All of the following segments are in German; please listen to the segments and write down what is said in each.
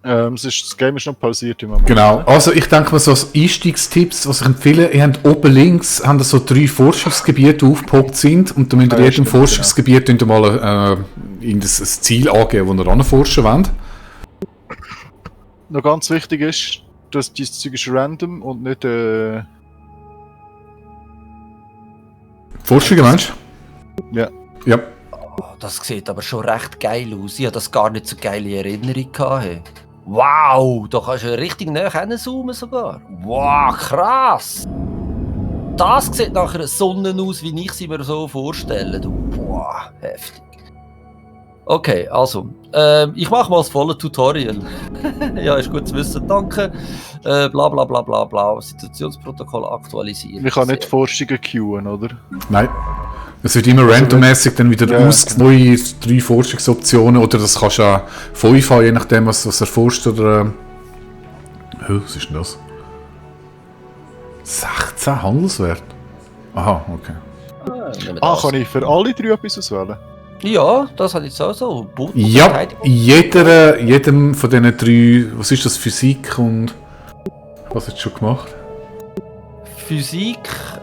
Das Game ist noch pausiert im Moment. Genau, also ich denke mal so als Einstiegstipps, was ich empfehle, ihr habt oben links haben so 3 Forschungsgebiete, die aufgepoppt sind und da müsst ihr in jedem Forschungsgebiet mal ein Ziel angeben, das ihr anforschen wollt. Noch ganz wichtig ist, dass dieses Zeug ist random und nicht Forschung, meinst du? Ja. Oh, das sieht aber schon recht geil aus. Ich hatte das gar nicht so geile Erinnerung gehabt. Wow, da kannst du richtig näher hinzoomen sogar. Wow, krass! Das sieht nach einer Sonne aus, wie ich sie mir so vorstelle. Wow, heftig. Okay, also, ich mache mal das volle Tutorial. Ja, ist gut zu wissen, danke. Bla bla bla bla bla, Situationsprotokoll aktualisieren. Ich kann nicht Forschungen queuen, oder? Nein. Es wird immer randommäßig dann wieder neue 3 Forschungsoptionen oder das kannst du auch 5 haben, je nachdem was erforscht oder... was ist denn das? 16 Handelswert? Aha, okay. Kann ich für alle 3 etwas auswählen? Ja, das habe ich jetzt auch so. Ja, jedem von diesen 3, was ist das, Physik und... Was hast du schon gemacht? Physik,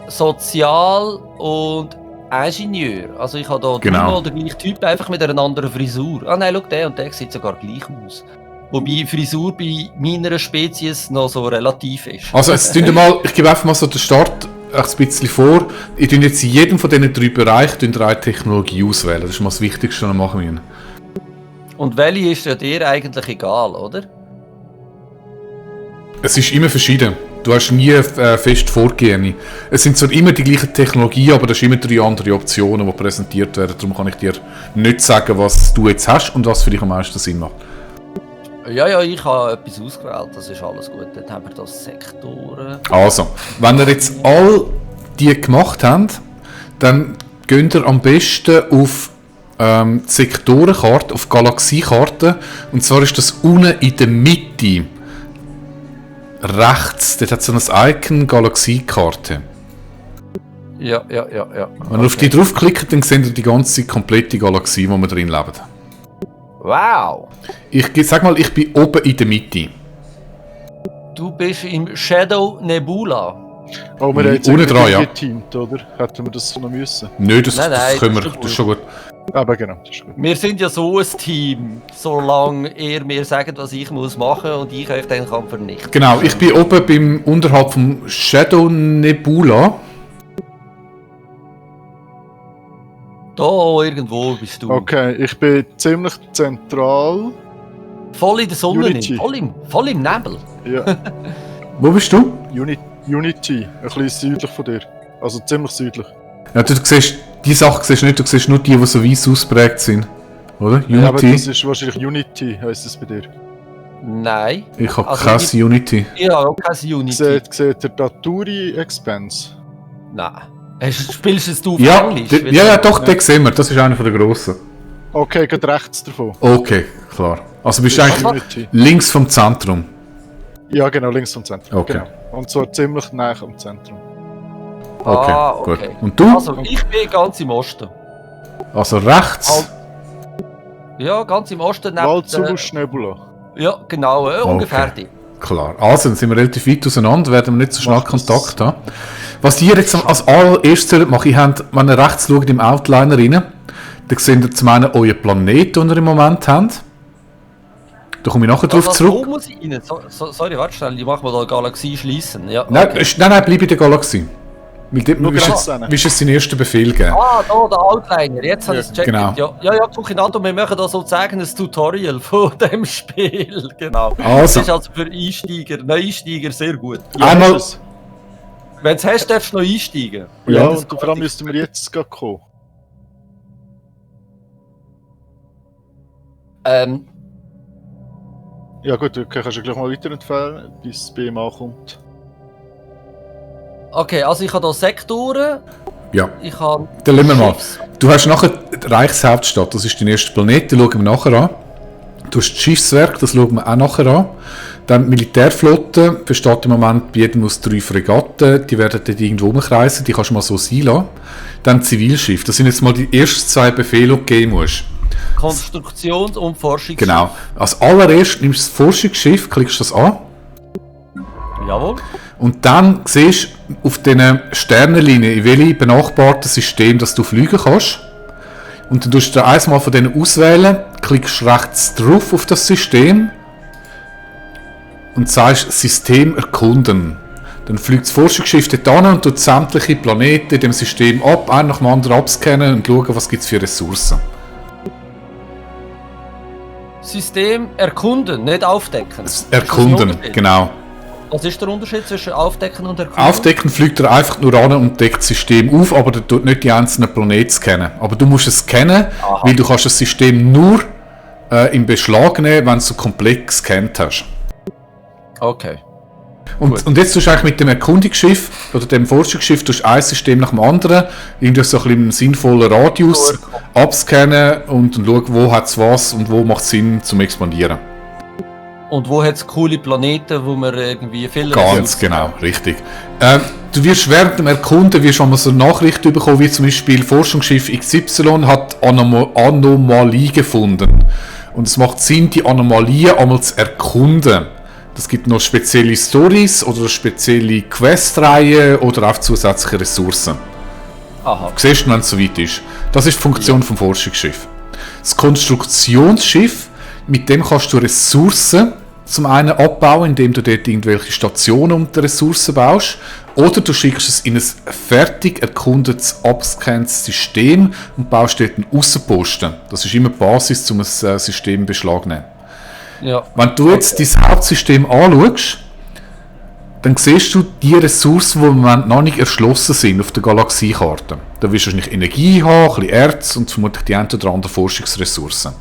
Sozial und Ingenieur. Also ich habe da dreimal den gleichen Typ, einfach mit einer anderen Frisur. Ah nein, schau, der und der sieht sogar gleich aus. Wobei Frisur bei meiner Spezies noch so relativ ist. Also jetzt ich gebe einfach mal so den Start ein bisschen vor. Ich tue jetzt in jedem von diesen 3 Bereichen eine Technologie auswählen. Das ist mal das Wichtigste, was wir machen müssen. Und welche ist ja dir eigentlich egal, oder? Es ist immer verschieden. Du hast nie fest vorgehende. Es sind zwar immer die gleichen Technologien, aber es sind immer 3 andere Optionen, die präsentiert werden. Darum kann ich dir nicht sagen, was du jetzt hast und was für dich am meisten Sinn macht. Ja, ich habe etwas ausgewählt, das ist alles gut. Dort haben wir das Sektoren. Also, wenn ihr jetzt all die gemacht habt, dann geht ihr am besten auf die Sektorenkarte, auf Galaxiekarte. Und zwar ist das unten in der Mitte. Rechts, dort hat es so ein Icon Galaxiekarte. Ja. Wenn ihr auf die draufklickt, dann seht ihr die ganze komplette Galaxie, wo wir drin leben. Wow! Ich sag mal, ich bin oben in der Mitte. Du bist im Shadow Nebula. Oh, wir haben jetzt ohne dran, ja. geteamt, oder? Hätten wir das noch müssen? Nein, das können wir, das ist schon gut. Aber genau, das ist gut. Wir sind ja so ein Team, solange ihr mir sagt, was ich muss machen und ich euch dann kann vernichten. Genau, ich bin oben unterhalb vom Shadow Nebula. Da irgendwo bist du. Okay, ich bin ziemlich zentral. Voll in der Sonne, Unity. voll im Nebel. Ja. Wo bist du? Unity, ein bisschen südlich von dir. Also ziemlich südlich. Ja, du siehst, die Sachen siehst du nicht, du siehst nur die so weiss ausprägt sind. Oder? Unity? Ja, aber das ist wahrscheinlich Unity, heisst es bei dir. Nein. Ich habe kein Unity. Ich habe auch kein Unity. Seht ihr Daturi Expense? Nein. Spielst du auf Ja, Englisch? ja, doch, den sehen wir. Das ist einer der grossen. Okay, geht rechts davon. Okay, klar. Also bist du eigentlich Unity. links vom Zentrum. Ja, genau, links vom Zentrum. Okay. Genau. Und zwar ziemlich nah am Zentrum. Okay, gut. Und du? Also, ich bin ganz im Osten. Also rechts? Ja, ganz im Osten. Valzurus Nebula. Ja, genau, ungefähr die. Klar. Also, dann sind wir relativ weit auseinander, werden wir nicht so schnell Kontakt haben. Was ihr jetzt als allererstes machen, ihr habt, wenn ihr rechts schaut im Outliner rein, dann seht ihr zum einen euren Planeten, den ihr im Moment habt. Da komme ich nachher drauf zurück. Wo muss ich rein? Sorry, warte schnell, ich mache mal da Galaxie schließen. Ja, Nein, okay. nein, bleib in der Galaxie. Willst jetzt deinen ersten Befehl geben? Ah, da, der Outliner, jetzt habe ich es gecheckt. Genau. Ja, Kuchinando, wir machen da sozusagen ein Tutorial von dem Spiel. Genau. Also. Das ist also für Einsteiger sehr gut. Ja, Einmal. Wenn du es hast, darfst du noch einsteigen. Ja, und vor allem müssten wir jetzt gerade kommen. Ja gut, okay, kannst du gleich mal weiter entfernen, bis es bei ihm ankommt. Okay, also ich habe hier Sektoren. Ja. Ich habe... Dann lassen wir mal. Du hast nachher die Reichshauptstadt, das ist dein erster Planet, den schauen wir nachher an. Du hast das Schiffswerk, das schauen wir auch nachher an. Dann die Militärflotte besteht im Moment bei jedem aus 3 Fregatten, die werden dort irgendwo rumkreisen, die kannst du mal so sein lassen. Dann Zivilschiff, das sind jetzt mal die ersten 2 Befehle, die du geben musst. Konstruktions- und Forschungsschiff. Genau. Als allererstes nimmst du das Forschungsschiff, klickst das an. Jawohl. Und dann siehst du auf diesen Sternenlinien, in welchem benachbarten System dass du fliegen kannst. Und dann tust du eins mal von denen auswählen, klickst rechts drauf auf das System und sagst System erkunden. Dann fliegt das Forschungsschiff dort hin und tut sämtliche Planeten in dem System ab, einen nach dem anderen abscannen und schauen, was gibt es für Ressourcen. System erkunden, nicht aufdecken. Erkunden, genau. Was ist der Unterschied zwischen aufdecken und erkunden? Aufdecken fliegt er einfach nur an und deckt das System auf, aber er tut nicht die einzelnen Planeten scannen. Aber du musst es scannen, weil du kannst das System nur in Beschlag nehmen, wenn du es komplett gescannt hast. Okay. Und jetzt tust du eigentlich mit dem Erkundungsschiff oder dem Forschungsschiff ein System nach dem anderen irgendwie so ein bisschen im sinnvollen Radius abscannen und schauen, wo hat es was und wo macht es Sinn zum Expandieren. Und wo hat es coole Planeten, wo man irgendwie viel Ganz genau, richtig. Du wirst während dem Erkunden einmal so eine Nachricht bekommen, wie zum Beispiel Forschungsschiff XY hat Anomalie gefunden. Und es macht Sinn, die Anomalie einmal zu erkunden. Es gibt noch spezielle Stories oder spezielle Questreihen oder auch zusätzliche Ressourcen. Aha. Du siehst, wenn es soweit ist. Das ist die Funktion vom Forschungsschiff. Das Konstruktionsschiff, mit dem kannst du Ressourcen zum einen abbauen, indem du dort irgendwelche Stationen unter Ressourcen baust, oder du schickst es in ein fertig erkundetes, abgescanntes System und baust dort einen Aussenposten. Das ist immer die Basis, um ein System in Beschlag zu nehmen. Ja. Wenn du jetzt dein Hauptsystem anschaust, dann siehst du die Ressourcen, die im Moment noch nicht erschlossen sind auf der Galaxiekarte. Da wirst du wahrscheinlich Energie haben, ein bisschen Erz und vermutlich die ein oder andere Forschungsressourcen.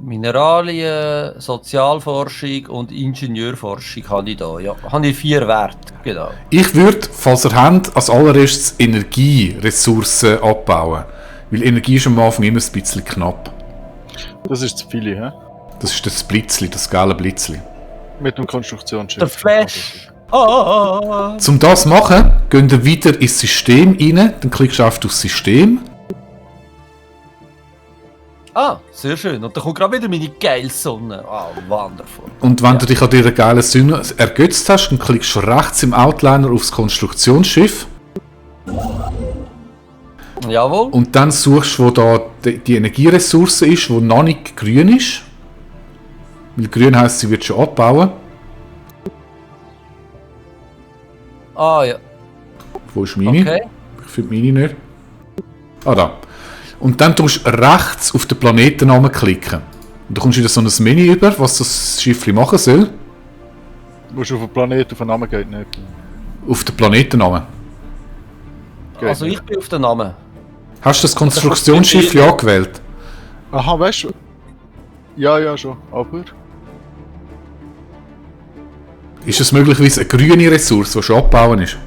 Mineralien, Sozialforschung und Ingenieurforschung habe ich da. Ja, habe ich 4 Werte, genau. Ich würde, falls ihr habt, als allererstes Energieressourcen abbauen. Weil Energie ist am Anfang immer ein bisschen knapp. Das ist zu viele, hä? Das ist das Blitzli, das gelbe Blitzli. Mit dem Konstruktionsschiff. Der Flash! Ah. Um das zu machen, gehen wir wieder ins System rein, dann klickst du auf das System. Ah, sehr schön. Und da kommt gerade wieder meine geile Sonne. Ah, wundervoll. Und wenn du dich an dieser geilen Sonne ergötzt hast, dann klickst du rechts im Outliner aufs Konstruktionsschiff. Jawohl. Und dann suchst du, wo da die Energieressource ist, die noch nicht grün ist. Weil grün heisst, sie wird schon abbauen. Ah, ja. Wo ist meine? Okay. Ich finde meine nicht. Ah, da. Und dann tust du rechts auf den Planetennamen klicken. Und da kommst du wieder so ein Menü über, was das Schiff machen soll. Du musst auf den Planeten, auf den Namen geht nicht. Auf den Planetennamen. Geht Also nicht. ich bin auf den Namen. Hast du das Konstruktionsschiff ja gewählt? Aha, weißt du? Ja, schon. Aber... Ist es möglicherweise eine grüne Ressource, die schon abbauen ist?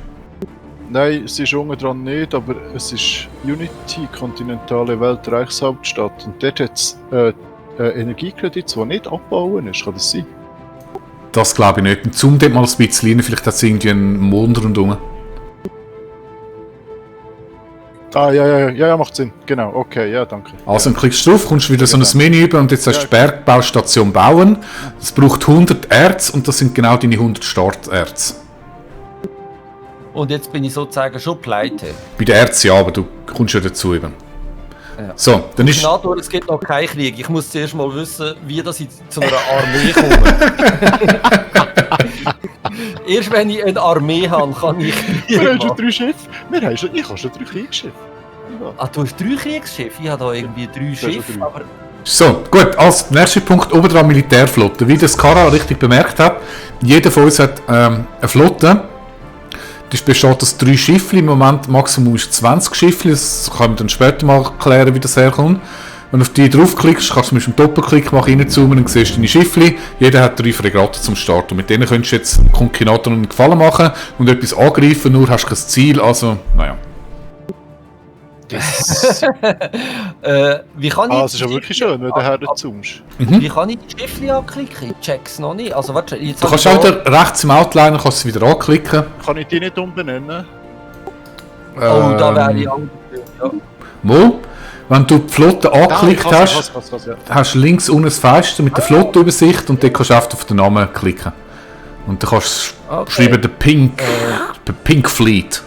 Nein, es ist unten dran nicht, aber es ist Unity, kontinentale Weltreichshauptstadt. Und dort hat es Energiekredits, die nicht abbauen ist. Kann das sein? Das glaube ich nicht. Und zoom dort mal ein bisschen rein, vielleicht hat es irgendwie einen Mond rundherum. Ah, ja, macht Sinn. Genau, okay, ja, danke. Also, dann klickst du drauf, kommst wieder so ein Menü über und jetzt hast du Bergbaustation bauen. Es braucht 100 Erz und das sind genau deine 100 Starterz. Und jetzt bin ich sozusagen schon pleite. Bei den Erz ja, aber du kommst ja dazu über. Ja. So, dann ist... Natur, es gibt noch keinen Krieg. Ich muss zuerst mal wissen, wie das ich zu einer Armee komme. Erst wenn ich eine Armee habe, kann ich Wir Krieg haben schon machen. 3 Schiffe. Ich habe schon 3 Kriegsschiffe. Ja. Ah, du hast 3 Kriegsschiffe? Ich habe da irgendwie 3 Ja, schon Schiffe, 3. aber... So, gut, als nächster Punkt oben dran Militärflotte. Wie das Kara richtig bemerkt hat, jeder von uns hat eine Flotte. Das besteht aus 3 Schiffen. Im Moment Maximum ist 20 Schiffe. Das kann man dann später mal erklären, wie das herkommt. Wenn du auf die draufklickst, kannst du mit einem Doppelklick machen, reinzoomen und siehst deine Schiffe. Jeder hat 3 Fregatten zum Start. Und mit denen könntest du jetzt Konkinator einen Gefallen machen und etwas angreifen, nur hast du kein Ziel. Also, naja. Wie kann ich... Ah, es ist ja wirklich schön, wenn du her zoomst. Wie kann ich die Schiffe anklicken? Ich check's noch nicht. Also warte, jetzt Du kannst halt rechts im Outliner kannst du wieder anklicken. Kann ich die nicht umbenennen? Oh, da wäre ich anders. Ja. Mo. Wenn du die Flotte angeklickt hast, ja. hast du links unten das Fenster mit der Flottenübersicht und dann kannst du einfach auf den Namen klicken. Und dann kannst du schreiben, der Pink Fleet.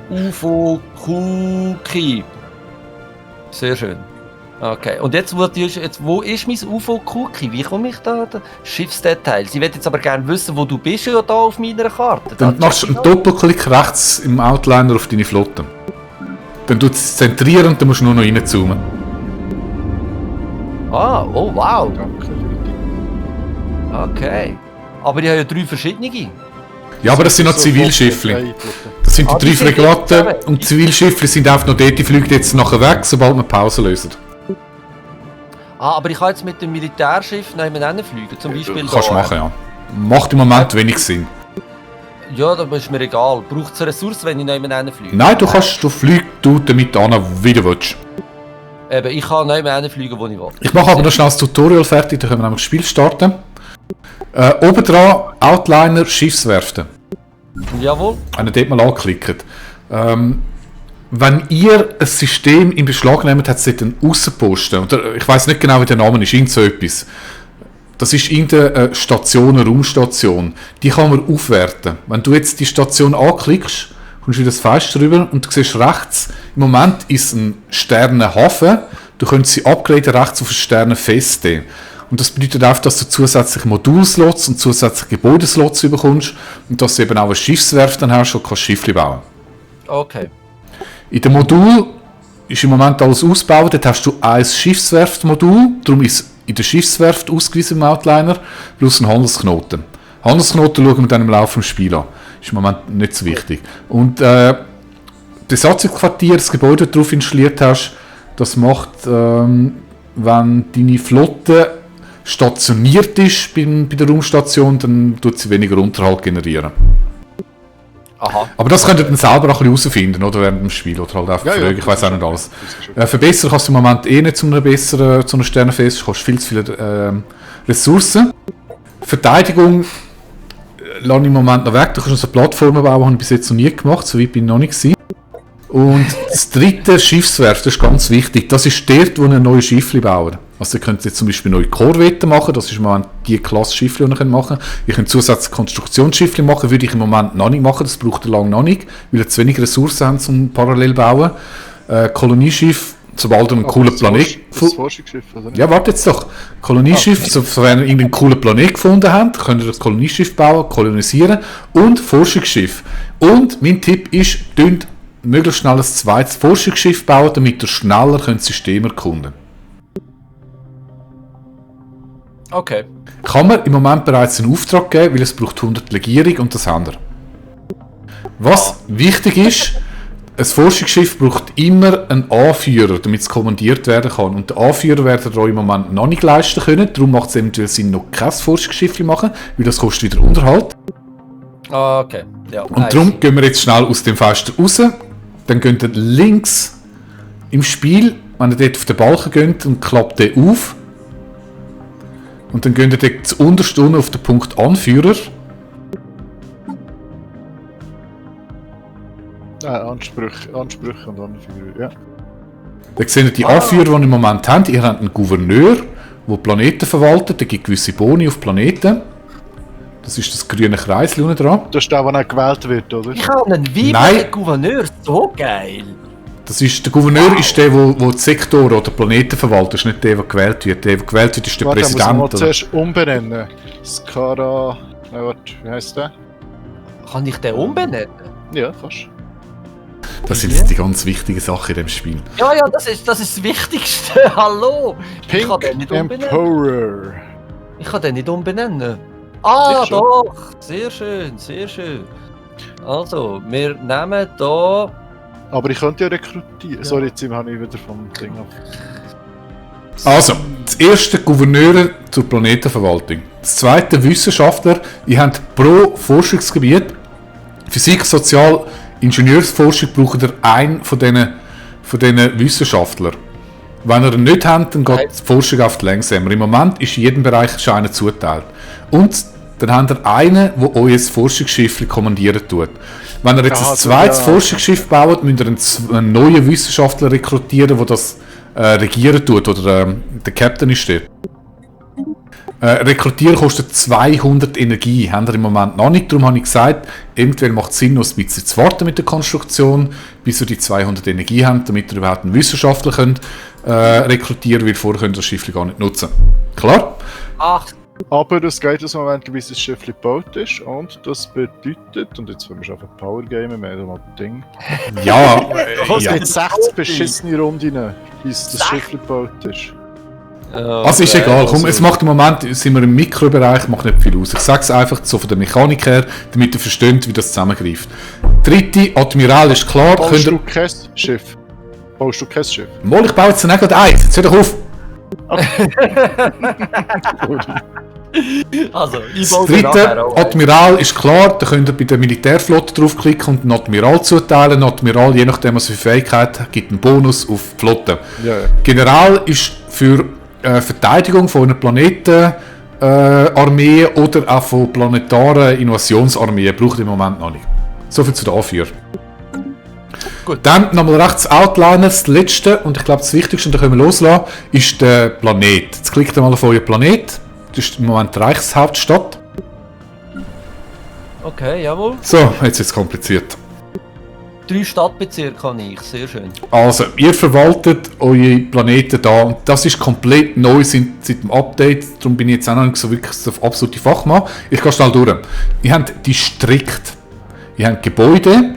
UFO Kuki. Sehr schön. Okay, und jetzt wo ist mein UFO Kuki? Wie komme ich da? Schiffsdetail. Sie will jetzt aber gerne wissen, wo du bist ja da auf meiner Karte. Dann machst du einen Doppelklick rechts im Outliner auf deine Flotte. Dann tut es zentrieren und dann musst du nur noch reinzoomen. Ah, oh wow. Danke. Okay. Aber ich habe ja 3 verschiedene. Ja, aber das sind noch Zivilschiffli. Das sind die 3 Fregatten und Zivilschiffli sind einfach noch dort, die fliegen jetzt nachher weg, sobald wir Pause lösen. Ah, aber ich kann jetzt mit dem Militärschiff nebeneinander fliegen, zum Beispiel Kannst du machen, ja. Macht im Moment wenig Sinn. Ja, das ist mir egal. Braucht es eine Ressource, wenn ich nebeneinander fliege? Nein, du fliegst damit an, wie du willst. Eben, ich kann nebeneinander fliegen, wo ich will. Ich mache aber noch schnell das Tutorial fertig, dann können wir nämlich das Spiel starten. Oben dran Outliner Schiffswerften. Jawohl. Wenn ihr dort mal anklickt. Wenn ihr ein System in Beschlag nehmt, hat es dort einen Aussenposten. Oder ich weiss nicht genau, wie der Name ist, irgend so etwas. Das ist irgendeine Station, eine Raumstation. Die kann man aufwerten. Wenn du jetzt die Station anklickst, kommst du wieder das Fenster rüber und du siehst rechts, im Moment ist ein Sternenhafen. Du könntest sie upgraden rechts auf ein Sternenfeste. Und das bedeutet auch, dass du zusätzliche Modulslots und zusätzliche Gebäudeslots bekommst und dass du eben auch eine Schiffswerft dann hast und kannst Schiffe bauen. Okay. In dem Modul ist im Moment alles ausgebaut. Dort hast du ein Schiffswerftmodul, darum ist in der Schiffswerft ausgewiesen im Outliner, plus ein Handelsknoten. Handelsknoten schauen wir dann im Laufe des Spiels an. Ist im Moment nicht so wichtig. Und das Besatzungsquartier, das Gebäude, das du drauf installiert hast, das macht, wenn deine Flotte stationiert ist bei der Raumstation, dann tut sie weniger Unterhalt generieren. Aha. Aber das könnt ihr dann selber auch ein bisschen herausfinden, oder, während dem Spiel, oder halt einfach fragen, ich weiß auch nicht alles. Verbessern kannst du im Moment nicht zu einer Sternenfest, du kostet viel zu viele Ressourcen. Verteidigung lasse ich im Moment noch weg, du kannst eine Plattform bauen, habe ich bis jetzt noch nie gemacht, so weit bin ich noch nicht gewesen. Und das dritte Schiffswerft, das ist ganz wichtig, das ist dort, wo ihr neue Schiffe bauen. Also ihr könnt jetzt zum Beispiel neue Korvetten machen, das ist im Moment die Klasse Schiffe, die ihr machen könnt. Ihr könnt zusätzlich Konstruktionsschiffe machen, würde ich im Moment noch nicht machen, das braucht ihr lange noch nicht, weil ihr zu wenig Ressourcen habt, um parallel zu bauen. Kolonieschiff, sobald ihr einen coolen Planet... Das Forschungsschiff, oder? Ja, warte jetzt doch. Kolonieschiff, wenn ihr irgendeinen coolen Planet gefunden habt, könnt ihr das Kolonieschiff bauen, kolonisieren und Forschungsschiff. Und mein Tipp ist, möglichst schnell ein zweites Forschungsschiff bauen, damit ihr schneller das System erkunden könnt. Okay. Kann man im Moment bereits einen Auftrag geben, weil es braucht 100 Legierung und das haben wir. Was wichtig ist, ein Forschungsschiff braucht immer einen Anführer, damit es kommandiert werden kann. Und den Anführer werden ihr euch im Moment noch nicht leisten können, darum macht es eventuell Sinn, noch kein Forschungsschiff zu machen, weil das kostet wieder Unterhalt. Okay. Ja, und darum gehen wir jetzt schnell aus dem Fenster raus. Dann geht ihr links im Spiel, wenn ihr dort auf den Balken geht und klappt den auf. Und dann geht ihr dort zuunterst unten auf den Punkt Anführer. Ansprüche und Anführer, ja. Dann seht ihr die Anführer, die ihr im Moment habt. Ihr habt einen Gouverneur, der Planeten verwaltet. Der gibt gewisse Boni auf Planeten. Das ist das grüne Kreis unten dran. Das ist der, der gewählt wird, oder? Ich habe einen weiblichen Gouverneur, so geil! Der Gouverneur ist der, der die Sektoren oder Planeten verwaltet, das ist nicht der, der gewählt wird. Der gewählt wird, ist der Präsident. Muss zuerst umbenennen. Skara... wie heisst der? Kann ich den umbenennen? Ja, fast. Das sind jetzt die ganz wichtigen Sachen in dem Spiel. Ja, das ist das Wichtigste. Hallo! Pink ich kann den nicht umbenennen. Emperor. Ich kann den nicht umbenennen. Ah, doch! Sehr schön, sehr schön. Also, wir nehmen hier... Aber ich könnte ja rekrutieren. Ja. Sorry, jetzt habe ich wieder vom Ding ab. Also, das erste Gouverneure zur Planetenverwaltung. Das zweite Wissenschaftler. Ihr habt pro Forschungsgebiet Physik, Sozial, Ingenieursforschung braucht ihr einen von diesen Wissenschaftlern. Wenn ihr ihn nicht habt, dann geht die Forschung auf die langsamer. Im Moment ist in jedem Bereich schon einer zugeteilt. Und dann habt ihr einen, der euer Forschungsschiff kommandieren tut. Wenn ihr jetzt ein zweites Forschungsschiff baut, müsst ihr einen neuen Wissenschaftler rekrutieren, der das regieren tut, oder der Captain ist dort. Rekrutieren kostet 200 Energie, haben wir im Moment noch nicht. Darum habe ich gesagt, eventuell macht es Sinn, noch ein bisschen zu warten mit der Konstruktion, bis wir die 200 Energie haben, damit wir überhaupt einen Wissenschaftler können, rekrutieren, weil vorher können wir das Schiff gar nicht nutzen. Klar? Ach, Aber es geht im Moment, bis das Schiff gebaut ist, und das bedeutet, und jetzt wollen wir einfach Power Gamen, mehr oder mal Ding. Ja, Es ja. gibt 60 beschissene Runden, bis das Schiff gebaut ist. Also ist egal, komm, es macht im Moment, sind wir im Mikrobereich, macht nicht viel aus. Ich sage es einfach so von der Mechanik her, damit ihr versteht, wie das zusammengreift. Dritte, Admiral ist klar. Baust du kein Schiff? Baust du kein Schiff? Mal, ich baue jetzt nicht gerade eins, jetzt hör doch auf. Also, ich Das baue dritte, Admiral ist klar, da könnt ihr bei der Militärflotte draufklicken und einen Admiral zuteilen. Ein Admiral, je nachdem was für Fähigkeit hat, gibt einen Bonus auf die Flotte. Ja, ja. General ist für Verteidigung von einer Planetenarmee oder auch von planetaren Invasionsarmeen. Braucht im Moment noch nicht. Soviel zu dafür. Gut. Dann nochmal rechts Outliner, das letzte und ich glaube das Wichtigste, und da können wir loslassen, ist der Planet. Jetzt klickt ihr mal auf euren Planet. Das ist im Moment die Reichshauptstadt. Okay, jawohl. So, jetzt ist es kompliziert. 3 Stadtbezirke habe ich, sehr schön. Also, ihr verwaltet eure Planeten da und das ist komplett neu seit dem Update, darum bin ich jetzt auch noch nicht so wirklich so absolute Fachmann. Ich gehe schnell durch. Ihr habt Distrikt, ihr habt Gebäude.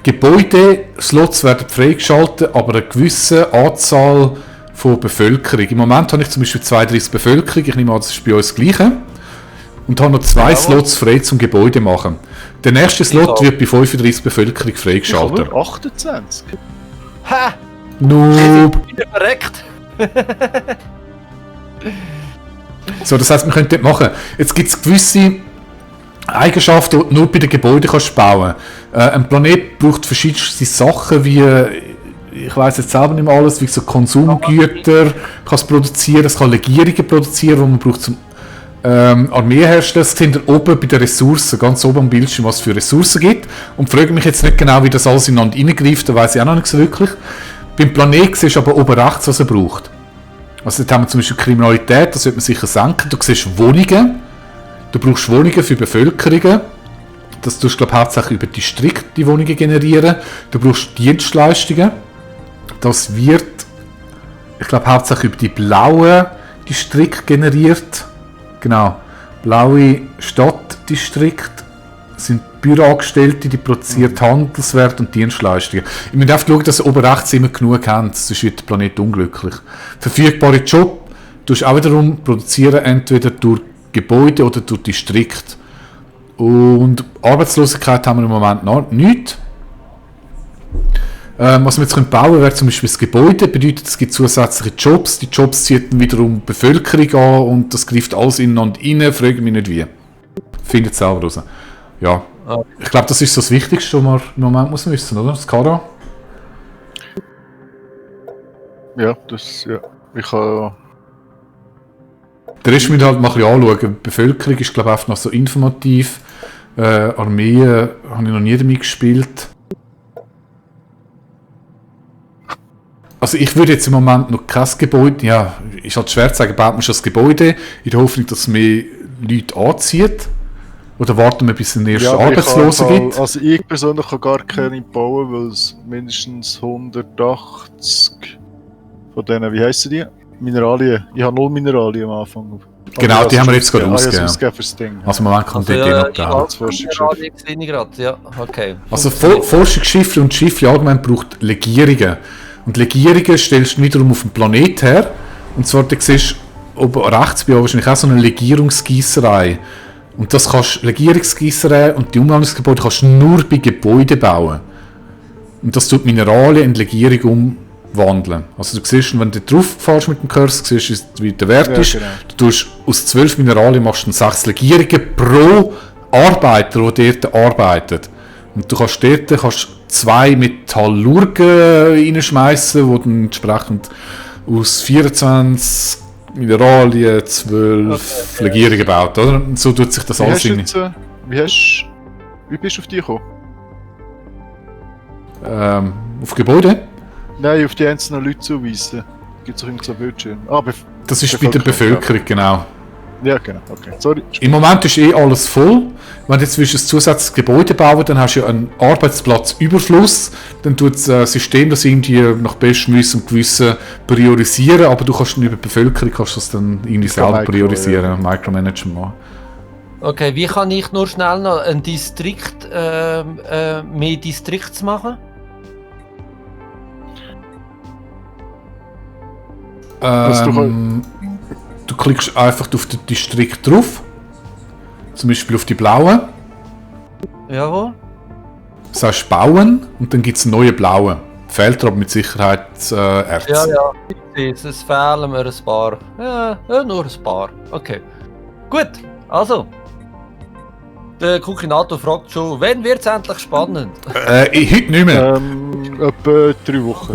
Gebäude-Slots werden freigeschaltet, aber eine gewisse Anzahl von Bevölkerung. Im Moment habe ich zum Beispiel 32 Bevölkerung, ich nehme an, das ist bei uns das Gleiche. Und habe noch 2 Slots frei zum Gebäude machen. Der nächste Slot wird bei 35 Bevölkerung Ich freigeschaltet. habe nur 28. Ha! Noob! Ich bin verreckt! So, das heisst, wir können dort machen. Jetzt gibt es gewisse Eigenschaften, die du nur bei den Gebäuden kannst bauen. Ein Planet braucht verschiedenste Sachen, wie, ich weiss jetzt selber nicht mehr alles, wie so Konsumgüter kann es produzieren, es kann Legierungen produzieren, die man braucht zum Armee herstellen. Das sind oben bei den Ressourcen, ganz oben am Bildschirm, was es für Ressourcen gibt. Und frage mich jetzt nicht genau, wie das alles ineinander reingreift, da weiss ich auch noch nicht so wirklich. Beim Planet siehst du aber oben rechts, was er braucht. Also dort haben wir zum Beispiel Kriminalität, das wird man sicher senken. Du siehst Wohnungen, du brauchst Wohnungen für Bevölkerungen. Das tust du, glaube ich, hauptsächlich über Distrikt die Wohnungen generieren. Du brauchst Dienstleistungen. Das wird, ich glaube, hauptsächlich über die blauen Distrikte generiert. Genau. Blaue Stadtdistrikt sind Büroangestellte, die produzieren Handelswert und Dienstleistungen. Ich muss einfach schauen, dass ihr oben rechts immer genug habt, sonst wird der Planet unglücklich. Verfügbare Job tust auch wiederum produzieren, entweder durch Gebäude oder durch Distrikt. Und Arbeitslosigkeit haben wir im Moment noch nicht. Was wir jetzt bauen können, wäre zum Beispiel das Gebäude, bedeutet, es gibt zusätzliche Jobs. Die Jobs ziehen dann wiederum Bevölkerung an und das greift alles ineinander rein, frage mich nicht wie. Findet es selber raus. Ja, ich glaube, das ist so das Wichtigste, was man im Moment muss wissen, oder? Das Kara? Ja, das, ja. Ich habe... Der Rest müssen wir halt mal ein bisschen anschauen. Die Bevölkerung ist, glaube ich, einfach noch so informativ. Armeen habe ich noch nie damit gespielt. Also ich würde jetzt im Moment noch kein Gebäude, ja, ist halt schwer zu sagen, baut man schon das Gebäude in der Hoffnung, dass es mehr Leute anzieht? Oder warten wir, bis es den ersten Arbeitslosen gibt? Also ich persönlich kann gar keine bauen, weil es mindestens 180 von denen, wie heissen die? Mineralien. Ich habe 0 Mineralien am Anfang. Genau, die haben wir jetzt gerade ausgegeben. ausgegeben. Fürs Ding. Also im Moment kommt dort noch Forschungsschiff. Ja, okay. Also Forschungsschiffe und Schiffe allgemein braucht Legierungen. Und Legierungen stellst du wiederum auf dem Planet her. Und zwar, du siehst oben rechts bei wahrscheinlich auch so eine Legierungsgießerei. Und das kannst Legierungsgießerei und die Umwandlungsgebäude kannst du nur bei Gebäuden bauen. Und das tut Mineralien in Legierung umwandeln. Also du siehst, wenn du drauf fährst mit dem Cursor, siehst du, wie der Wert ist. Genau. Du tust aus 12 Mineralien machst du 6 Legierungen pro Arbeiter, der dort arbeitet. Und du kannst dort 2 Metallurgen reinschmeißen, die dann entsprechend aus 24 Mineralien 12 Legierungen baut, oder? Und so tut sich das alles in. Wie bist du auf die gekommen? Auf Gebäude? Nein, auf die einzelnen Leute zuweisen. Gibt es auch irgendeinen Bildschirm? Ah, Das ist bei der Bevölkerung, genau. Ja, genau, okay. Sorry. Im Moment ist alles voll. Wenn du jetzt ein zusätzliches Gebäude bauen, dann hast du ja einen Arbeitsplatzüberfluss. Dann tut das System das irgendwie nach bestem Wissen und Gewissen priorisieren, aber du kannst über die Bevölkerung das dann irgendwie selber priorisieren, Micromanagement machen. Okay, wie kann ich nur schnell noch ein Distrikt, mehr Distrikts machen? Du klickst einfach auf den Distrikt drauf. Zum Beispiel auf die blauen. Jawohl. Sagst bauen und dann gibt es neue blaue. Fehlt aber mit Sicherheit Erz. Ja, ich sehe es. Es fehlen mir ein paar. Ja, nur ein paar. Okay. Gut, also. Der Kukinator fragt schon, wann wird es endlich spannend? Heute nicht mehr. Etwa 3 Wochen.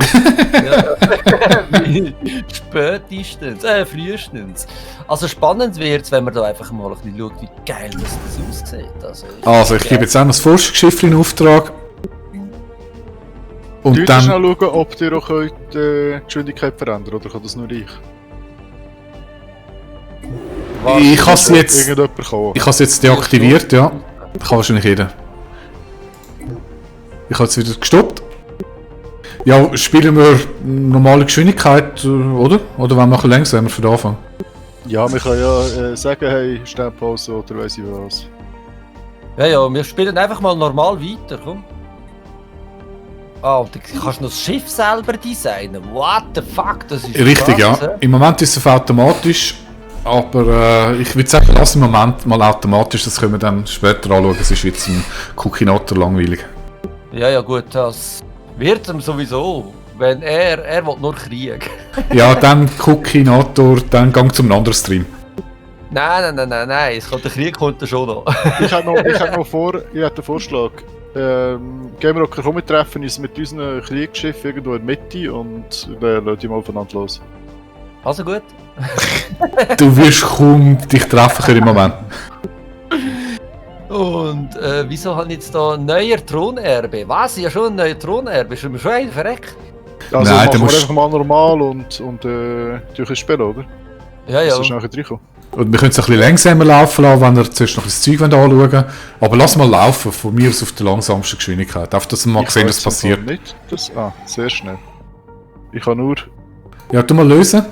Spätestens, frühestens. Also spannend wird es, wenn man da einfach mal ein bisschen schaut, wie geil das aussieht. Also ich gebe jetzt auch noch das Forschungsschiff in Auftrag. Und Du dann... schnell schauen, ob ihr auch die Geschwindigkeit verändern oder kann das nur ich? Ich habe es jetzt... Irgendjemand kann. Ich habe es jetzt deaktiviert, ja. Kann wahrscheinlich jeder. Ich habe es wieder gestoppt. Ja, spielen wir normale Geschwindigkeit, oder? Oder wollen wir noch langsamer für den Anfang? Ja, man kann ja sagen, hey, Schnellpause oder weiss ich was. Ja, wir spielen einfach mal normal weiter, komm. Ah, und dann kannst du noch das Schiff selber designen. What the fuck, das ist Richtig, krass, ja. Im Moment ist es auf automatisch, aber ich würde sagen, lass im Moment mal automatisch, das können wir dann später anschauen. Es ist jetzt ein Kukinator langweilig. Ja, gut, das wird ihm sowieso. Wenn er will nur Krieg. Ja, dann Kukinator, dann gang zum anderen Stream. Nein, der Krieg kommt ja schon noch. Ich hätte einen Vorschlag. Gamerocker, komm, wir treffen uns mit unseren Kriegsschiffen irgendwo in der Mitte und lassen die mal voneinander los. Also gut. Du wirst kaum dich treffen können im Moment. Und wieso habe ich jetzt da ein neuer Thronerbe? Was? Ja schon ein neuer Thronerbe? Ist mir schon ein verreckt? Also Nein, machen du wir musst- einfach mal normal und durch ein Spiel, oder? Ja. Das ist nachher reinkommen. Und wir können es ein bisschen langsamer laufen lassen, wenn ihr zuerst noch das Zeug anschauen wollt. Aber lass mal laufen, von mir aus auf der langsamsten Geschwindigkeit. Einfach, dass wir mal sehen, was passiert. Nicht sehr schnell. Ich kann nur Ja, tu mal lösen.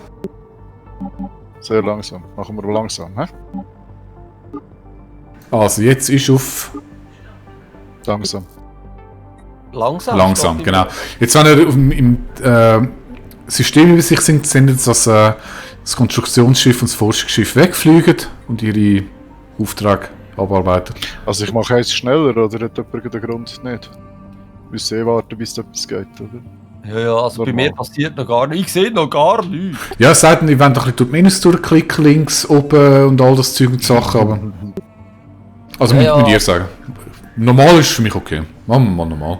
sehr langsam. Machen wir langsam, hä? Also, jetzt ist auf Langsam. Langsam, genau. Jetzt, wenn ihr im Systemübersicht sind, sendet es das Konstruktionsschiff und das Forschungsschiff wegfliegen und ihre Aufträge abarbeiten. Also ich mache eins schneller, oder hat jemand den Grund nicht? Wir müssen warten, bis etwas geht, oder? Ja, also bei mir passiert noch gar nichts. Ich sehe noch gar nichts. Ja, es sei denn, ihr wollt doch ein bisschen durch die Menüs durchklicken, links, oben und all das Zeug und Sachen, aber... Also mit dir sagen. Normal ist für mich okay. Machen wir mal normal.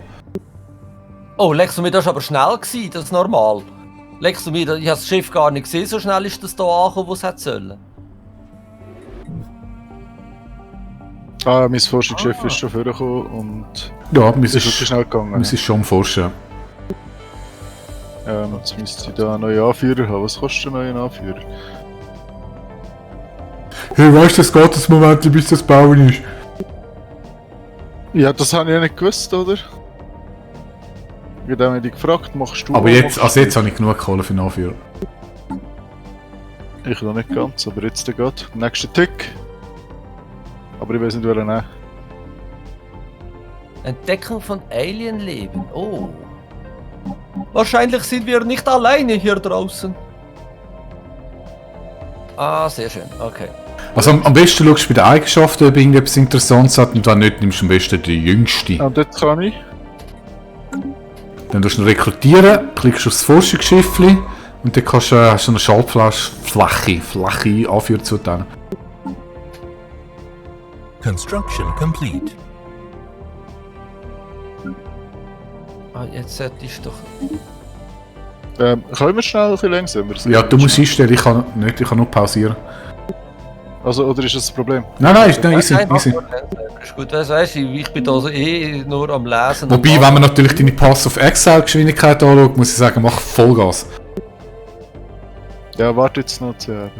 Oh, Lex, das war aber schnell gewesen, das ist normal. Lex, ich habe das Schiff gar nicht gesehen, so schnell ist das hier angekommen, wo es hätte sollen. Mein Forschungsschiff ist schon vorgekommen und Ja, wir es ist wirklich schnell gegangen. sind schon am Forschen. Jetzt müsste ich da einen neuen Anführer haben. Was kostet ein neuer Anführer? Hey, weißt du, es geht das Moment, bis das Bauen ist. Ja, das habe ich ja nicht gewusst, oder? Ich habe dich gefragt, machst du Aber auch, jetzt, machst also du? jetzt habe ich genug Kohle für den Anführer. Ich noch nicht ganz, aber jetzt geht. Nächster Tick. Aber ich weiß nicht, welchen nehmen. Entdeckung von Alienleben. Oh. Wahrscheinlich sind wir nicht alleine hier draußen. Ah, sehr schön. Okay. Also am besten schaust du bei den Eigenschaften, ob irgendetwas Interessantes hat, und wenn nicht, nimmst du am besten die jüngste. Und jetzt kann ich. Dann tust du ihn rekrutieren, klickst auf das Forschungsschiffli und dann hast du eine flache Anführer zuteilen. Construction complete. Ah, jetzt solltest du doch... Können wir schnell ein bisschen langsamer sein? Ja, du musst einstellen, ich kann nicht, ich kann nur pausieren. Also, oder ist das ein Problem? Nein, easy. Ist gut, weißt du, ich bin da nur am Lesen. Wobei, wenn man natürlich deine Pass of Exile Geschwindigkeit anschaut, muss ich sagen, mach Vollgas. Ja, warte jetzt noch zu haben.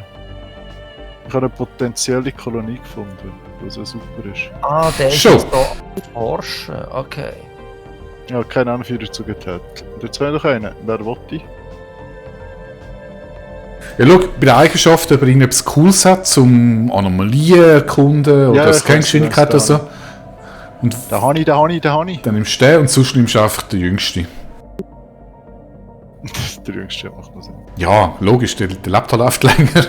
Ich habe eine potenzielle Kolonie gefunden, was ja super ist. Ah, der ist Schon. jetzt da forschen, okay. Ja, kein Anführer zugeteilt. Und jetzt wäre noch einer. Wer will die? Ja, schau, bei den Eigenschaften, ob er irgendetwas Cooles hat, zum Anomalien erkunden oder Ja, Scan-Geschwindigkeit oder so. Und Da habe ich. dann nimmst du den und sonst nimmst du einfach den Jüngsten. Der Jüngste macht noch Sinn. Ja, logisch, der lebt halt oft länger.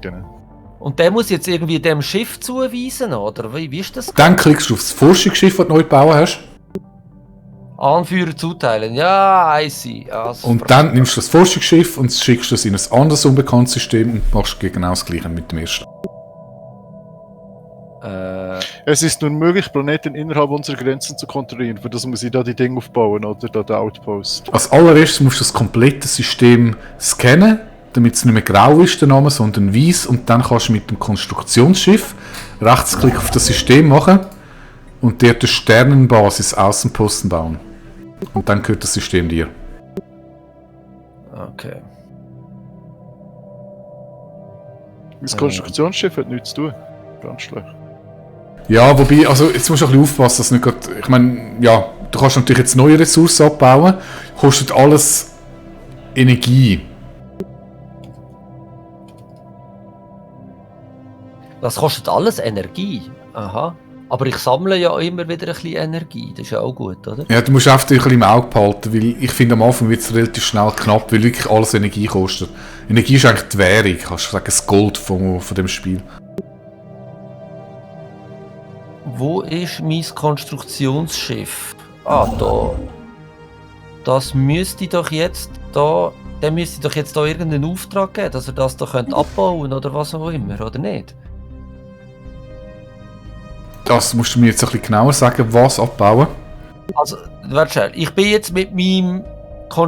Genau. Und der muss jetzt irgendwie dem Schiff zuweisen, oder? Wie ist das? Dann klickst du auf das Forschungsschiff, das du neu gebaut hast. Anführer zuteilen, ja, I see. Also, Und dann nimmst du das Forschungsschiff und schickst es in ein anderes unbekanntes System und machst genau das gleiche mit dem ersten. Es ist nun möglich, Planeten innerhalb unserer Grenzen zu kontrollieren. Für das muss ich da die Dinge aufbauen, oder da der Outpost. Als allererstes musst du das komplette System scannen, damit es nicht mehr grau ist, der Name, sondern weiß. Und dann kannst du mit dem Konstruktionsschiff Rechtsklick auf das System machen und dort eine Sternenbasis Außenposten bauen. Und dann gehört das System dir. okay. Das Konstruktionsschiff hat nichts zu tun. Ganz schlecht. Ja, wobei, also jetzt musst du ein bisschen aufpassen, dass nicht grad, ich meine, ja, du kannst natürlich jetzt neue Ressourcen abbauen, kostet alles Energie. Das kostet alles Energie. Aha. Aber ich sammle ja immer wieder ein bisschen Energie. Das ist ja auch gut, oder? Ja, du musst einfach ein bisschen im Auge behalten, weil ich finde, am Anfang wird es relativ schnell knapp, weil wirklich alles Energie kostet. Energie ist eigentlich die Währung, kannst du sagen, das Gold von dem Spiel. Wo ist mein Konstruktionsschiff? Ah, da. Das müsste doch jetzt da. Der müsste doch jetzt da irgendeinen Auftrag geben, dass er das da abbauen könnte oder was auch immer, oder nicht? Das musst du mir jetzt ein bisschen genauer sagen, was abbauen. Also, warte schnell. Ich bin jetzt mit meinem